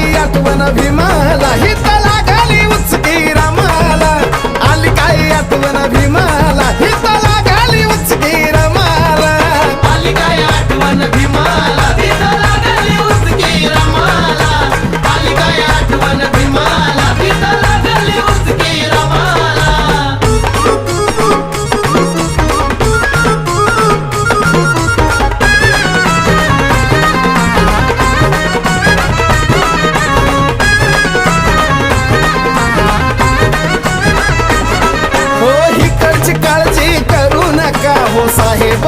काय आठवण भीमाला, हित लागली उचकी रामाला. आली काय आठवण भीमाला, हित लागली उचकी रामाला. आली काय आठवण भीमाला, हित लागली उचकी रामाला. आली काय आठवण भीमाला, हित लागली उचकी रामाला. हो हिकडची काळजी करू नका हो साहेब